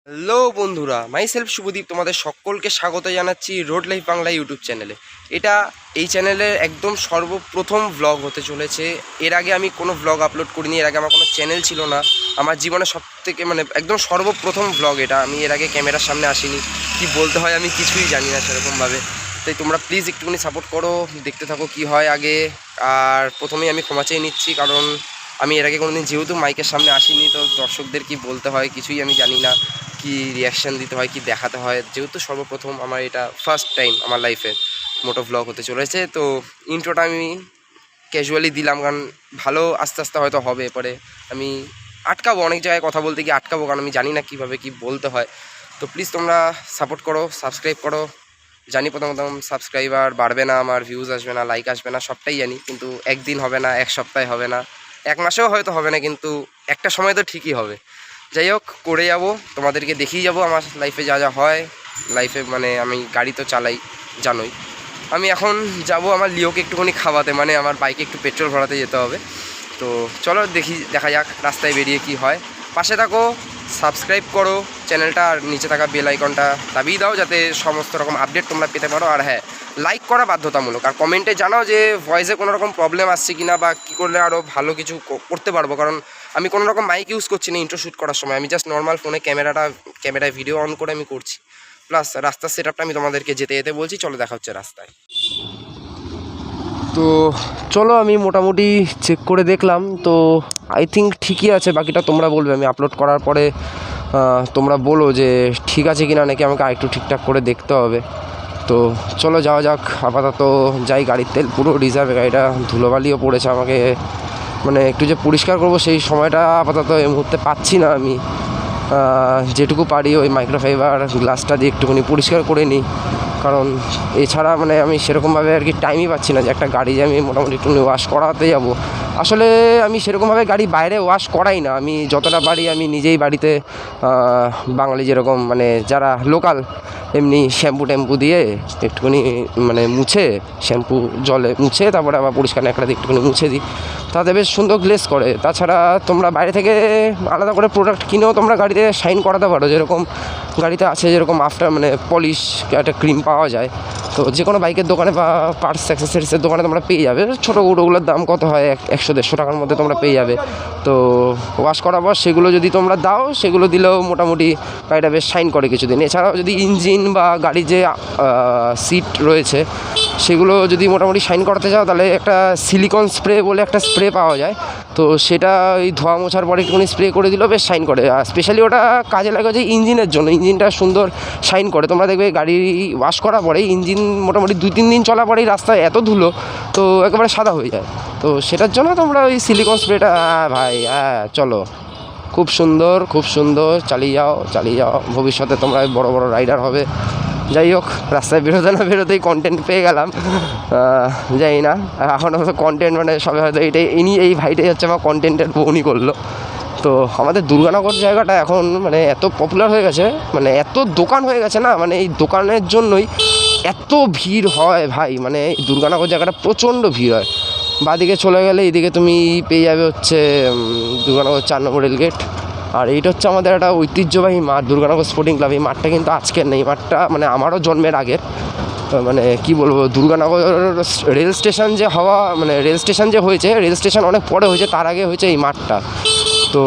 Hello বন্ধুরা, my self Subhadip তোমাদের সকলকে স্বাগত জানাচ্ছি রোড লাইফ বাংলা ইউটিউব চ্যানেলে। এই চ্যানেলের একদম সর্বপ্রথম ভ্লগ হতে চলেছে। এর আগে আমি কোনো ভ্লগ আপলোড করিনি, এর আগে আমার কোনো চ্যানেল ছিল না। আমার জীবনে সবথেকে একদম সর্বপ্রথম ভ্লগ এটা। আমি এর আগে ক্যামেরার সামনে আসিনি, কি বলতে হয় আমি কিছুই জানি না সেরকমভাবে। তাই তোমরা প্লিজ একটুখানি সাপোর্ট করো, দেখতে থাকো কি হয় আগে। আর প্রথমেই আমি ক্ষমা চেয়ে নিচ্ছি, কারণ আমি এর আগে কোনোদিন যেহেতু মাইকের সামনে আসিনি, তো দর্শকদের কি বলতে হয় কিছুই আমি জানি না, কি রিয়াকশান দিতে হয়, কি দেখাতে হয়। যেহেতু সর্বপ্রথম আমার এটা ফার্স্ট টাইম আমার লাইফে মোটো ভ্লগ হতে চলেছে, তো ইন্ট্রোটা আমি ক্যাজুয়ালি দিলাম, কারণ ভালো আস্তে আস্তে হয়তো হবে। এরপরে আমি আটকাবো, অনেক জায়গায় কথা বলতে গিয়ে আটকাবো, কারণ আমি জানি না কীভাবে কি বলতে হয়। তো প্লিজ তোমরা সাপোর্ট করো, সাবস্ক্রাইব করো। জানি প্রথম সাবস্ক্রাইবার বাড়বে না, আমার ভিউজ আসবে না, লাইক আসবে না, সবটাই জানি। কিন্তু একদিন হবে না, এক সপ্তাহে হবে না, এক মাসেও হয়তো হবে না, কিন্তু একটা সময় তো ঠিকই হবে। যাই হোক, করে যাব, তোমাদেরকে দেখিয়ে যাব আমার লাইফে যা যা হয়। লাইফে আমি গাড়ি তো চালাই, জানোই। আমি এখন যাব আমার লিওকে একটুখানি খাওয়াতে, আমার বাইকে একটু পেট্রোল ভরাতে যেতে হবে। তো চলো দেখা যাক রাস্তায় বেরিয়ে কি হয়। পাশে থাকো, সাবস্ক্রাইব করো চ্যানেলটা, আর নিচে থাকা বেল আইকনটা দাবিয়ে দাও, যাতে সমস্ত রকম আপডেট তোমরা পেতে পারো। আর হ্যাঁ, লাইক করা বাধ্যতামূলক। আর কমেন্টে জানাও যে ভয়েসে কোনো রকম প্রবলেম আসছে কিনা, বা কী করলে আরও ভালো কিছু করতে পারবো। কারণ আমি কোনো রকম মাইক ইউজ করছি না ইন্ট্রো শ্যুট করার সময়, আমি জাস্ট নর্মাল ফোনে ক্যামেরায় ভিডিও অন করে আমি করছি। প্লাস রাস্তার সেটআপটা আমি তোমাদেরকে যেতে যেতে বলছি। চলো, দেখা হচ্ছে রাস্তায়। তো চলো, আমি মোটামুটি চেক করে দেখলাম, তো আই থিঙ্ক ঠিকই আছে। বাকিটা তোমরা বলবে, আমি আপলোড করার পরে তোমরা বলো যে ঠিক আছে কিনা, নাকি আমাকে আরেকটু ঠিকঠাক করে দেখতে হবে। তো চলো যাওয়া যাক। আপাতত যাই, গাড়ির তেল পুরো রিজার্ভ, গাড়িটা ধুলোবালিও পড়েছে। আমাকে একটু যে পরিষ্কার করব সেই সময়টা আপাতত এই মুহূর্তে পাচ্ছি না। আমি যেটুকু পারি ওই মাইক্রোফাইবার গ্লাসটা দিয়ে একটুখানি পরিষ্কার করে নিই, কারণ এছাড়া আমি সেরকমভাবে আর কি টাইমই পাচ্ছি না যে একটা গাড়ি যে আমি মোটামুটি একটু ওয়াশ করাতে যাব। আসলে আমি সেরকমভাবে গাড়ি বাইরে ওয়াশ করাই না, আমি যতটা পারি আমি নিজেই বাড়িতে বাঙালি যেরকম যারা লোকাল, এমনি শ্যাম্পু দিয়ে একটুখানি মুছে, শ্যাম্পু জলে মুছে তারপরে আবার পরিষ্কার ন্যাকড়া দিয়ে একটুখানি মুছে দিই, তাতে বেশ সুন্দর গ্লেজ করে। তাছাড়া তোমরা বাইরে থেকে আলাদা করে প্রোডাক্ট কিনেও তোমরা গাড়িতে শাইন করাতে পারো, যেরকম গাড়িতে আছে, যেরকম আফটার পলিশ একটা ক্রিম পাওয়া যায়। তো যে কোনো বাইকের দোকানে বা পার্টস অ্যাক্সেসরিজের দোকানে তোমরা পেয়ে যাবে। ছোটো ওগুলোর দাম কত হয়, 100-150 টাকার মধ্যে তোমরা পেয়ে যাবে। তো ওয়াশ করার পর সেগুলো যদি তোমরা দাও, সেগুলো দিলেও মোটামুটি গাড়িটা বেশ শাইন করে কিছুদিন। এছাড়াও যদি ইঞ্জিন বা গাড়ির যে সিট রয়েছে সেগুলো যদি মোটামুটি শাইন করতে চাও, তাহলে একটা সিলিকন স্প্রে বলে একটা স্প্রে পাওয়া যায়। তো সেটা ওই ধোয়া মোছার পরে একটুখানি স্প্রে করে দিলেও বেশ শাইন করে। আর স্পেশালি ওটা কাজে লাগে যে ইঞ্জিনের জন্য, ইঞ্জিনটা সুন্দর শাইন করে। তোমরা দেখবে গাড়ি ওয়াশ করার পরে ইঞ্জিন মোটামুটি 2-3 দিন চলার পরেই রাস্তায় এত ধুলো, তো একেবারে সাদা হয়ে যায়। তো সেটার জন্য তোমরা ওই সিলিকন স্প্রেটা, ভাই চলো, খুব সুন্দর চালিয়ে যাও। ভবিষ্যতে তোমরা বড় বড় রাইডার হবে। যাই হোক, রাস্তায় বেরোতেই কন্টেন্ট পেয়ে গেলাম। যাই না, এখন কন্টেন্ট সবাই হয়তো এই ভাইটাই হচ্ছে আমার কন্টেন্টের বউনি করলো। তো আমাদের দুর্গানগর জায়গাটা এখন এত পপুলার হয়ে গেছে, এত দোকান হয়ে গেছে না, এই দোকানের জন্যই এত ভিড় হয় ভাই। এই দুর্গানগর জায়গাটা প্রচণ্ড ভিড় হয়। বাদিকে চলে গেলে এইদিকে তুমি পেয়ে যাবে হচ্ছে দুর্গানগর 4 নম্বর রেলগেট। আর এইটা হচ্ছে আমাদের একটা ঐতিহ্যবাহী মাঠ, দুর্গানগর স্পোর্টিং ক্লাব। এই মাঠটা কিন্তু আজকের নেই, মাঠটা আমারও জন্মের আগের। কি বলবো, দুর্গানগর রেল স্টেশন যে হয়েছে, রেল স্টেশন অনেক পরে হয়েছে, তার আগে হয়েছে এই মাঠটা। তো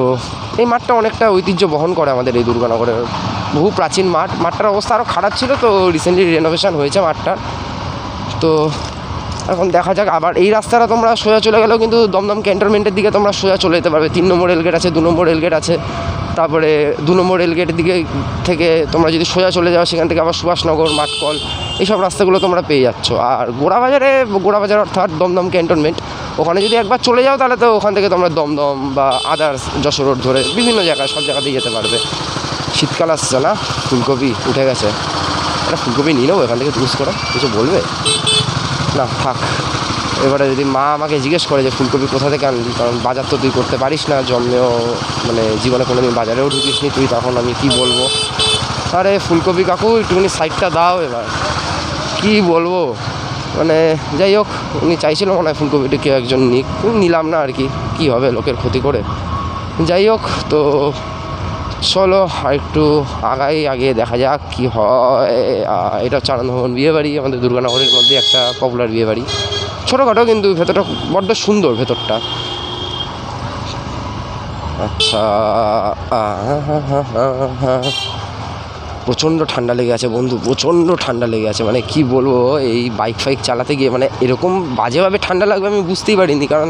এই মাঠটা অনেকটা ঐতিহ্য বহন করে আমাদের এই দুর্গানগরের। বহু প্রাচীন মাঠটার অবস্থা আরও খারাপ ছিল, তো রিসেন্টলি রেনোভেশন হয়েছে মাঠটা। তো এখন দেখা যাক। আবার এই রাস্তাটা তোমরা সোজা চলে গেলেও কিন্তু দমদম ক্যান্টনমেন্টের দিকে তোমরা সোজা চলে যেতে পারবে। 3 নম্বর রেলগেট আছে, 2 নম্বর রেলগেট আছে। তারপরে 2 নম্বর রেলগেটের দিকে থেকে তোমরা যদি সোজা চলে যাও, সেখান থেকে আবার সুভাষনগর, মাঠকল, এইসব রাস্তাগুলো তোমরা পেয়ে যাচ্ছ। আর গোড়াবাজার অর্থাৎ দমদম ক্যান্টনমেন্ট, ওখানে যদি একবার চলে যাও, তাহলে তো ওখান থেকে তোমরা দমদম বা আদার্স যশোর রোড ধরে বিভিন্ন জায়গায়, সব জায়গাতেই যেতে পারবে। শীতকাল আসছে না, ফুলকপি উঠে গেছে। একটা ফুলকপি নিয়ে নেবো এখান থেকে, চুজ করে কিছু বলবে না, থাক। এবারে যদি মা আমাকে জিজ্ঞেস করে যে ফুলকপি কোথা থেকে আনলি, কারণ বাজার তো তুই করতে পারিস না, জন্মেও জীবনে কোনো দিন বাজারেও ঢুকিস নি তুই, তখন আমি কি বলবো? আরে ফুলকপি কাকু একটুখানি সাইডটা দাও। এবার কি বলবো, যাই হোক, উনি চাইছিল মনে হয় ফুলকপিটা কেউ একজন নিলাম না আর কি হবে লোকের ক্ষতি করে। যাই হোক, তো চলো একটু আগে দেখা যাক কী হয়। এটা হচ্ছে আনন্দভবন বিয়েবাড়ি, আমাদের দুর্গানগরের মধ্যে একটা পপুলার বিয়েবাড়ি, ছোটোখাটো কিন্তু ভেতরটা বড্ড সুন্দর ভেতরটা। আচ্ছা, প্রচণ্ড ঠান্ডা লেগে আছে বন্ধু, প্রচণ্ড ঠান্ডা লেগে আছে, মানে কি বলবো, এই বাইক ফাইক চালাতে গিয়ে মানে এরকম বাজেভাবে ঠান্ডা লাগবে আমি বুঝতেই পারিনি, কারণ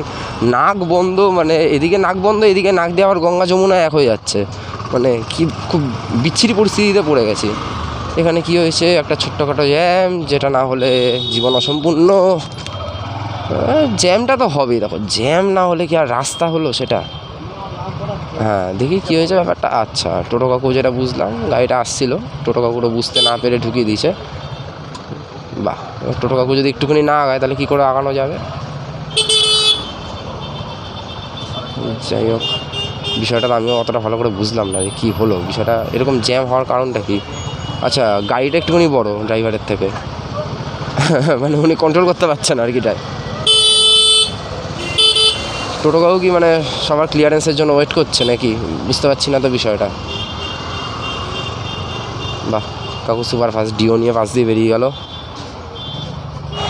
নাক বন্ধ, মানে এদিকে নাক বন্ধ, এদিকে নাক দিয়ে আবার গঙ্গা যমুনা এক হয়ে যাচ্ছে, মানে কি খুব বিচ্ছিরি পরিস্থিতিতে পড়ে গেছি। এখানে কি হয়েছে, একটা ছোট্টখাটো জ্যাম, যেটা না হলে জীবন অসম্পূর্ণ। জ্যামটা তো হবেই, দেখো জ্যাম না হলে কি আর রাস্তা হলো সেটা। হ্যাঁ দেখি কী হয়েছে ব্যাপারটা। আচ্ছা, টোটো কাকু যেটা বুঝলাম, গাড়িটা আসছিল, টোটো কাকুটা বুঝতে না পেরে ঢুকিয়ে দিয়েছে। বাহ, টোটো কাকু যদি একটুখানি না আগায় তাহলে কী করে আগানো যাবে। যাই হোক, বিষয়টা তো আমিও অতটা ভালো করে বুঝলাম না যে কী হলো বিষয়টা, এরকম জ্যাম হওয়ার কারণটা কি। আচ্ছা, গাড়িটা একটুখানি বড় ড্রাইভারের থেকে, মানে উনি কন্ট্রোল করতে পারছেন আর কি। টোটো কাকু কি মানে সবার ক্লিয়ারেন্সের জন্য ওয়েট করছে নাকি, বুঝতে পারছি না তো বিষয়টা। বাহ, কাকু সুপার ফাস্ট ডিও নিয়ে পাশ দিয়ে বেরিয়ে গেল।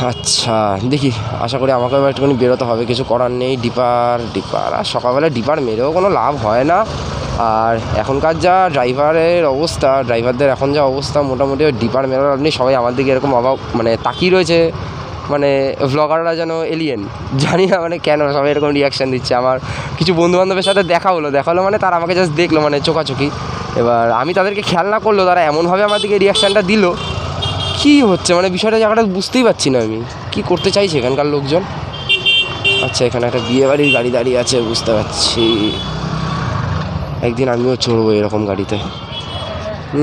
আচ্ছা দেখি, আশা করি আমাকেও একটুখানি বেরোতে হবে, কিছু করার নেই। ডিপার আর সকালবেলা ডিপার মেরেও কোনো লাভ হয় না। আর এখনকার যা ড্রাইভারের অবস্থা, ড্রাইভারদের এখন যা অবস্থা, মোটামুটি ওই ডিপার মেরার আপনি সবাই আমার দিকে এরকম অভাব মানে তাকিয়ে রয়েছে, মানে ভ্লগাররা যেন এলিয়েন, জানি না মানে কেন সবাই এরকম রিয়াকশান দিচ্ছে। আমার কিছু বন্ধুবান্ধবের সাথে দেখা হলো মানে তারা আমাকে জাস্ট দেখলো মানে চোখাচোখি, এবার আমি তাদেরকে খেয়াল না করলেও তারা এমনভাবে আমার দিকে রিয়াকশানটা দিল, কী হচ্ছে মানে বিষয়টা জায়গাটা বুঝতেই পারছি না আমি কী করতে চাইছি এখানকার লোকজন। আচ্ছা, এখানে একটা বিয়েবাড়ির গাড়ি দাঁড়িয়ে আছে, বুঝতে পারছি। একদিন আমিও চড়বো এরকম গাড়িতে।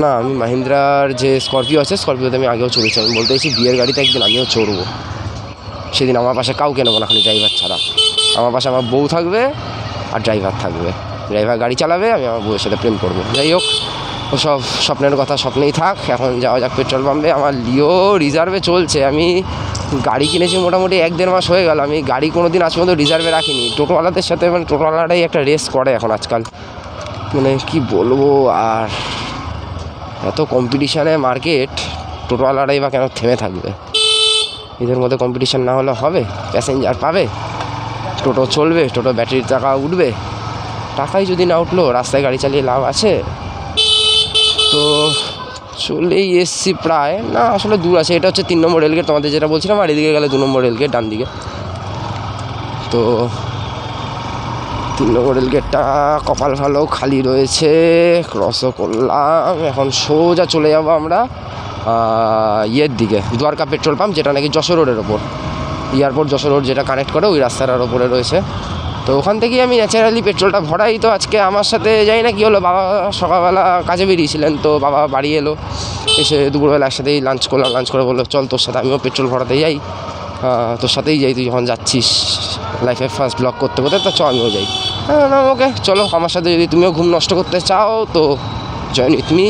না, আমি মাহিন্দ্রার যে স্করপিও আছে, স্করপিওতে আমি আগেও চড়েছি। আমি বলতে চাইছি বিয়ের গাড়িতে একদিন আমিও চড়বো। সেদিন আমার পাশে কাউকে নেবো না, খালি ড্রাইভার ছাড়া। আমার পাশে আমার বউ থাকবে আর ড্রাইভার থাকবে, ড্রাইভার গাড়ি চালাবে, আমি আমার বউয়ের সাথে প্রেম করবো। যাই হোক, ওসব স্বপ্নের কথা স্বপ্নেই থাক। এখন যাওয়া যাক পেট্রোল পাম্পে। আমার লিও রিজার্ভে চলছে, আমি গাড়ি কিনেছি মোটামুটি 1-1.5 মাস হয়ে গেল। আমি গাড়ি কোনো দিন আজ পর্যন্ত রিজার্ভে রাখিনি। টোটোওয়ালাদের সাথে মানে টোটোওয়ালাটাই একটা রেস করে এখন আজকাল, মানে কি বলবো। আর এত কম্পিটিশানে মার্কেট, টোটোওয়ালারাই বা কেন থেমে থাকবে। এদের মধ্যে কম্পিটিশান না হলে হবে, প্যাসেঞ্জার পাবে, টোটো চলবে, টোটো ব্যাটারির টাকা উঠবে। টাকাই যদি না উঠলো, রাস্তায় গাড়ি চালিয়ে লাভ আছে। তো চলেই এসছি প্রায়, না আসলে দূর আছে। এটা হচ্ছে 3 নম্বর রেলগেট, তোমাদের যেটা বলছিলাম। আর এদিকে গেলে 2 নম্বর রেলগেট, ডান দিকে। তো 3 নম্বর রেলগেটটা কপাল ভালো খালি রয়েছে, ক্রসও করলাম। এখন সোজা চলে যাবো আমরা ইয়ের দিকে, দ্বারকা পেট্রোল পাম্প, যেটা নাকি যশোর রোডের ওপর, এয়ারপোর্ট যশোর রোড যেটা কানেক্ট করে, ওই রাস্তাটার ওপরে রয়েছে। তো ওখান থেকেই আমি ন্যাচারালি পেট্রোলটা ভরাই। তো আজকে আমার সাথে যাই না কি হলো, বাবা সকালবেলা কাজে বেরিয়েছিলেন, তো বাবা বাড়ি এলো, এসে দুপুরবেলা একসাথেই লাঞ্চ করলাম। লাঞ্চ করে বললো চল তোর সাথে আমিও পেট্রোল ভরাতে যাই, তোর সাথেই যাই, তুই যখন যাচ্ছিস লাইফের ফার্স্ট ব্লগ করতে তো চ আমিও যাই। ওকে চলো, আমার সাথে যদি তুমিও ঘুম নষ্ট করতে চাও তো জয়েন উইথ মি।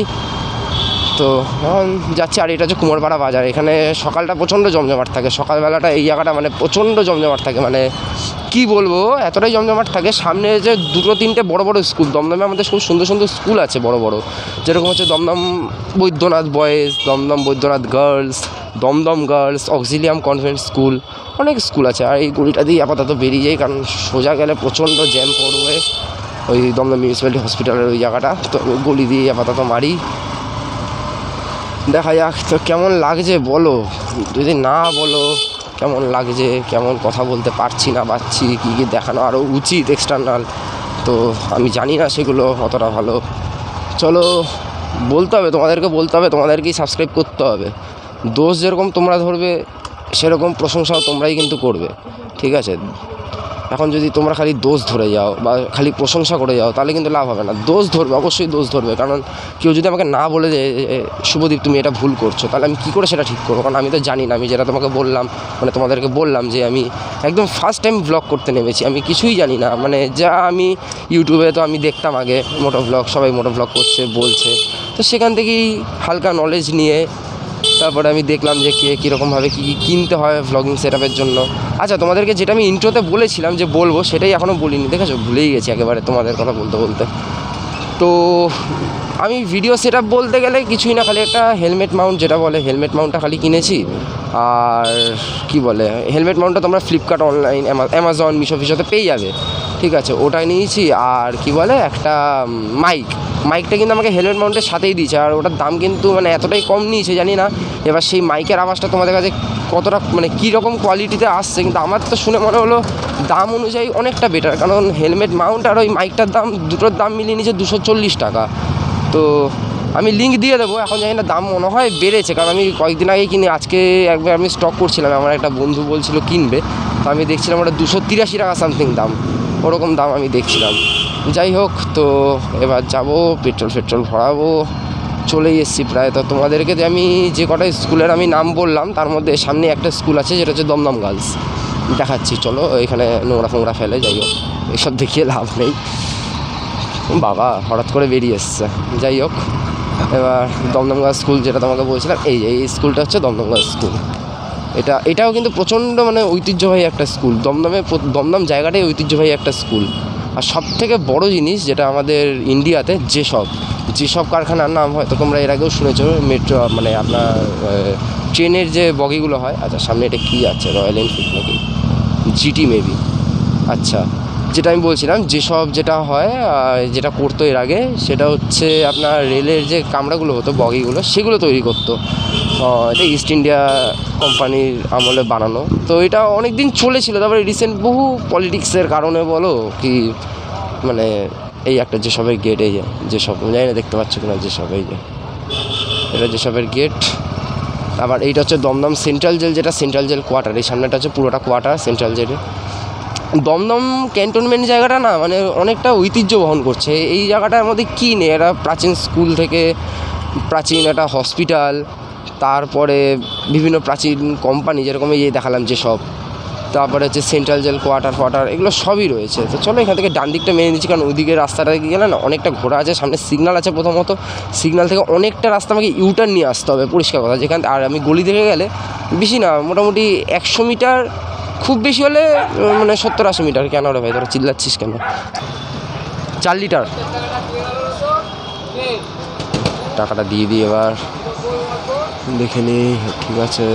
তো এখন যাচ্ছি। আর এটা হচ্ছে কুমারপাড়া বাজার। এখানে সকালটা প্রচণ্ড জমজমাট থাকে, সকালবেলাটা এই জায়গাটা মানে প্রচণ্ড জমজমাট থাকে, মানে কি বলবো, এতটাই জমজমাট থাকে। সামনে যে 2-3টে বড় বড় স্কুল, দমদমে আমাদের খুব সুন্দর সুন্দর স্কুল আছে বড় বড়, যেরকম হচ্ছে Dumdum Baidyanath boys, Dumdum Baidyanath girls, Dumdum girls, Auxilium convent school, অনেক স্কুল আছে। আর এই গলিটা দিয়ে আপাতত বেরিয়ে যাই, কারণ সোজা গেলে প্রচণ্ড জ্যাম পড়বে ওই দমদম মিউনিসিপ্যালিটি হসপিটালের ওই জায়গাটা। তো গলি দিয়ে আপাতত মারি, দেখা যাক তো কেমন লাগছে বলো। যদি না বলো কেমন লাগছে, কেমন কথা বলতে পারছি না পারছি, কী কী দেখানো আরও উচিত এক্সটার্নাল, তো আমি জানি না সেগুলো অতটা ভালো। চলো, বলতে হবে তোমাদেরকে, বলতে হবে তোমাদেরকেই সাবস্ক্রাইব করতে হবে। দোষ যেরকম তোমরা ধরবে, সেরকম প্রশংসাও তোমরাই কিন্তু করবে, ঠিক আছে। এখন যদি তোমরা খালি দোষ ধরে যাও বা খালি প্রশংসা করে যাও, তাহলে কিন্তু লাভ হবে না। দোষ ধরবে, অবশ্যই দোষ ধরবে, কারণ কেউ যদি আমাকে না বলে যে শুভদীপ তুমি এটা ভুল করছো, তাহলে আমি কী করে সেটা ঠিক করবো, কারণ আমি তো জানি না। আমি যেটা তোমাকে বললাম, মানে তোমাদেরকে বললাম যে আমি একদম ফার্স্ট টাইম ব্লগ করতে নেমেছি, আমি কিছুই জানি না। মানে যা আমি ইউটিউবে তো আমি দেখতাম আগে মোটো ব্লগ, সবাই মোটো ব্লগ করছে বলছে, তো সেখান থেকেই হালকা নলেজ নিয়ে তারপরে আমি দেখলাম যে কীরকমভাবে কী কিনতে হয় ভ্লগিং সেটআপের জন্য। আচ্ছা, তোমাদেরকে যেটা আমি ইন্ট্রোতে বলেছিলাম যে বলবো, সেটাই এখনও বলিনি, দেখেছো, ভুলেই গেছি একেবারে তোমাদের কথা বলতে বলতে। তো আমি ভিডিও সেট আপ বলতে গেলে কিছুই না, খালি একটা হেলমেট মাউন্ট যেটা বলে হেলমেট মাউন্টটা খালি কিনেছি। আর কি বলে হেলমেট মাউন্টটা তোমরা ফ্লিপকার্ট অনলাইন অ্যামাজন মিশো ফিশোতে পেয়ে যাবে, ঠিক আছে, ওটাই নিয়েছি। আর কি বলে একটা মাইকটা কিন্তু আমাকে হেলমেট মাউন্টের সাথেই দিয়েছে, আর ওটার দাম কিন্তু মানে এতটাই কম নিয়েছে জানি না এবার সেই মাইকের আওয়াজটা তোমাদের কাছে কতটা মানে কীরকম কোয়ালিটিতে আসছে, কিন্তু আমার তো শুনে মনে হলো দাম অনুযায়ী অনেকটা বেটার, কারণ হেলমেট মাউন্ট আর ওই মাইকটার দাম দুটোর দাম মিলিয়ে নিয়েছে 240 টাকা। তো আমি লিঙ্ক দিয়ে দেবো, এখন জানি না দাম মনে হয় বেড়েছে, কারণ আমি কয়েকদিন আগেই কিনে আজকে একবার আমি স্টক করছিলাম, আমার একটা বন্ধু বলছিল কিনবে, তো আমি দেখছিলাম ওটা 283 টাকা সামথিং দাম, ওরকম দাম আমি দেখছিলাম। যাই হোক, তো এবার যাব পেট্রোল ভরাবো, চলেই এসেছি প্রায়। তো তোমাদেরকে যে আমি যে কটা স্কুলের আমি নাম বললাম তার মধ্যে সামনে একটা স্কুল আছে যেটা হচ্ছে দমদম গার্লস, দেখাচ্ছি চলো। এখানে নোংরা ফোংরা ফেলে, যাই হোক এসব দেখিয়ে লাভ নেই, বাবা হঠাৎ করে বেরিয়ে এসছে। যাই হোক, এবার দমদম গার্লস স্কুল যেটা তোমাকে বলছিলাম, এই স্কুলটা হচ্ছে দমদম গার্লস স্কুল। এটাও কিন্তু প্রচণ্ড মানে ঐতিহ্যবাহী একটা স্কুল, দমদম জায়গাটাই ঐতিহ্যবাহী একটা স্কুল। আর সবথেকে বড় জিনিস যেটা আমাদের ইন্ডিয়াতে, যেসব কারখানার নাম হয়তো তোমরা এর আগেও শুনেছো, মেট্রো মানে আপনার ট্রেনের যে বগিগুলো হয়, আচ্ছা সামনে এটা কী আছে, রয়্যাল এনফিল্ড নাকি জিটি মেবি, আচ্ছা যেটা আমি বলছিলাম যেটা হয় যেটা করতো এর আগে, সেটা হচ্ছে আপনার রেলের যে কামরাগুলো হতো বগিগুলো সেগুলো তৈরি করতো, এটা ইস্ট ইন্ডিয়া কোম্পানির আমলে বানানো। তো এটা অনেক দিন চলেছিল, তারপরে রিসেন্ট বহু পলিটিক্সের কারণে বলো কি মানে এই একটা যেসবের গেট, এই যেসব জানি না দেখতে পাচ্ছ কিনা, এটা যেসবের গেট। আবার এইটা হচ্ছে দমদম সেন্ট্রাল জেল, যেটা সেন্ট্রাল জেল কোয়ার্টার, এই সামনেটা হচ্ছে পুরোটা কোয়ার্টার সেন্ট্রাল জেলে। দমদম ক্যান্টনমেন্ট জায়গাটা না মানে অনেকটা ঐতিহ্য বহন করছে। এই জায়গাটার মধ্যে কী নেই, একটা প্রাচীন স্কুল থেকে প্রাচীন একটা হসপিটাল, তারপরে বিভিন্ন প্রাচীন কোম্পানি যেরকম এই দেখালাম যেসব, তারপরে হচ্ছে সেন্ট্রাল জেল কোয়ার্টার এগুলো সবই রয়েছে। তো চলো এখান থেকে ডান দিকটা মেনে নিচ্ছি, কারণ ওইদিকে রাস্তাটা গেলে না অনেকটা ঘোরা আছে, সামনে সিগনাল আছে, প্রথমত সিগনাল থেকে অনেকটা রাস্তা আমাকে ইউটার্ন নিয়ে আসতে হবে, পরিষ্কার কথা। যেখান আর আমি গলি থেকে গেলে বেশি না, মোটামুটি 100 মিটার, খুব বেশি হলে মানে 70-80 মিটার। কেন রে ভাই তোরা চিল্লাচ্ছিস কেন? 4 লিটার টাকাটা দিয়ে দিই, এবার দেখে নি, ঠিক আছে।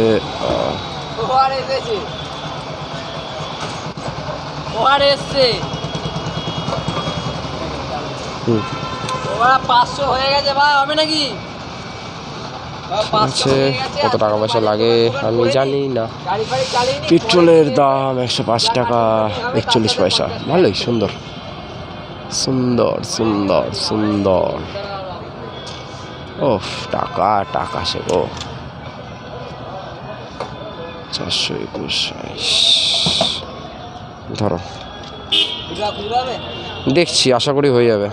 কত টাকা পয়সা লাগে আমি জানি না। পেট্রোলের দাম 105 টাকা 41 পয়সা, ভালোই সুন্দর। ওফ টাকা সে গো, 421 ধরো, দেখছি আশা করি হয়ে যাবে।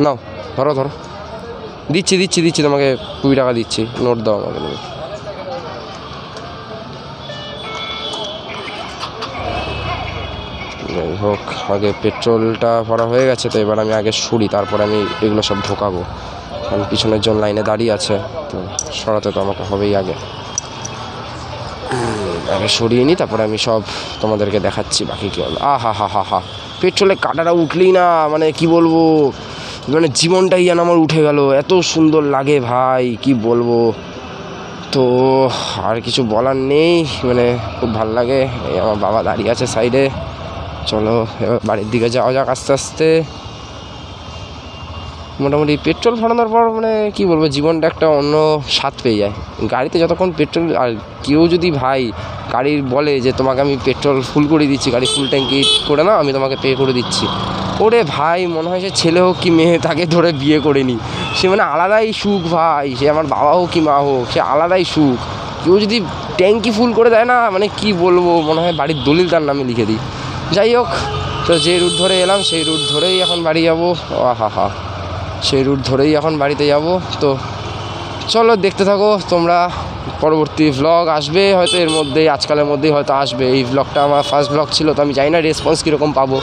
নাও ধরো, দিচ্ছি তোমাকে 20 টাকা দিচ্ছি, নোট দাও আমাকে। যাই হোক, আগে পেট্রোলটা ভরা হয়ে গেছে, তো এবার আমি আগে সরি, তারপর আমি এগুলো সব ঢোকাবো, কারণ পিছনের জন লাইনে দাঁড়িয়ে আছে, তো সরাতে তো আমাকে হবেই। আগে সরিয়ে নিই, তারপরে আমি সব তোমাদেরকে দেখাচ্ছি বাকি কী হলো। হা পেট্রোলে কাটাটা উঠলেই না মানে কি বলবো, মানে জীবনটাই যেন আমার উঠে গেল, এত সুন্দর লাগে ভাই কি বলবো। তো আর কিছু বলার নেই, মানে খুব ভাল লাগে। এই আমার বাবা দাঁড়িয়ে আছে সাইডে, চলো এবার বাড়ির দিকে যাওয়া যাক আস্তে আস্তে। মোটামুটি পেট্রোল ভরানোর পর মানে কী বলবো, জীবনটা একটা অন্য স্বাদ পেয়ে যায়। গাড়িতে যতক্ষণ পেট্রোল, আর কেউ যদি ভাই গাড়ির বলে যে তোমাকে আমি পেট্রোল ফুল করে দিচ্ছি, গাড়ি ফুল ট্যাঙ্কি করে নাও, আমি তোমাকে পে করে দিচ্ছি, ওরে ভাই মনে হয় সে ছেলে হোক কি মেয়ে, তাকে ধরে বিয়ে করে নি, সে মানে আলাদাই সুখ ভাই। সে আমার বাবা হোক কি মা হোক, সে আলাদাই সুখ। কেউ যদি ট্যাঙ্কি ফুল করে দেয় না, মানে কি বলবো, মনে হয় বাড়ির দলিল তার নামে লিখে দিই। যাই হোক, তো যে রুট ধরে এলাম সেই রুট ধরেই এখন বাড়ি যাবো। সেই রুট ধরেই এখন বাড়িতে যাব। তো চলো দেখতে থাকো তোমরা, পরবর্তী ভ্লগ আসবে হয়তো এর মধ্যেই, আজকালের মধ্যেই হয়তো আসবে। এই ভ্লগটা আমার ফার্স্ট ভ্লগ ছিল, তো আমি জানি না রেসপন্স কীরকম পাবো,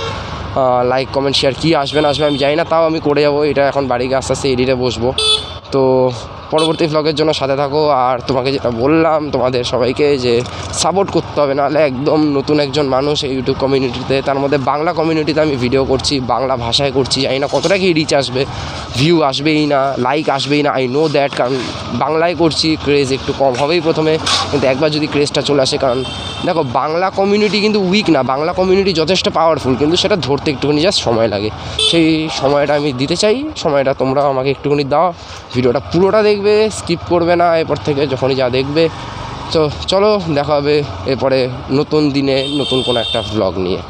লাইক কমেন্ট শেয়ার কী আসবে না আসবে আমি জানি না, তাও আমি করে যাবো। এটা এখন বাড়ি গিয়ে আস্তে আস্তে এডিটে বসবো। তো পরবর্তী ভ্লগের জন্য সাথে থাকো। আর তোমাকে যেটা বললাম তোমাদের সবাইকে যে সাপোর্ট করতে হবে, নাহলে একদম নতুন একজন মানুষ এই ইউটিউব কমিউনিটিতে, তার মধ্যে বাংলা কমিউনিটিতে আমি ভিডিও করছি, বাংলা ভাষায় করছি, জানি না কতটা কি রিচ আসবে, ভিউ আসবেই না, লাইক আসবেই না, আই নো দ্যাট, কারণ বাংলায় করছি, ক্রেজ একটু কম হবেই প্রথমে, কিন্তু একবার যদি ক্রেজটা চলে আসে, কারণ দেখো বাংলা কমিউনিটি কিন্তু উইক না, বাংলা কমিউনিটি যথেষ্ট পাওয়ারফুল, কিন্তু সেটা ধরতে একটুখানি জাস্ট সময় লাগে। সেই সময়টা আমি দিতে চাই, সময়টা তোমরা আমাকে একটুখানি দাও, ভিডিওটা পুরোটা দেখবে, স্কিপ করবে না এরপর থেকে যখনই যা দেখবে। তো চলো দেখা হবে এরপরে নতুন দিনে নতুন কোনো একটা ভ্লগ নিয়ে।